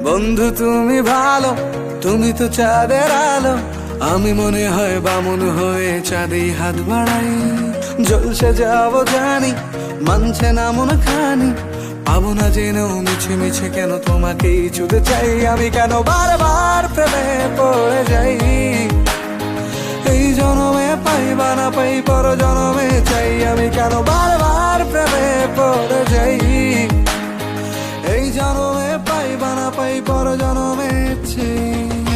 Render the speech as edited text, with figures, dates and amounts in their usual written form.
বন্ধু তুমি ভালো, তুমি তো চাঁদের আলো, আমি মনে হয় বামুন হয়ে চাঁদে হাত বাড়াই। জলসে যাবো জানি, মানছে না মন খানি, পাবো না জেনেও মিছে মিছে কেন তোমাকেই ছুতে চাই। আমি কেন বারবার প্রেমে পড়ে যাই, এই জনমে পাই বা না পাই পর জনমে চাই। আমি কেন বারবার প্রেমে পড়ে যাই, এই জনমে পাই বা না পাই পর জনমে চাই।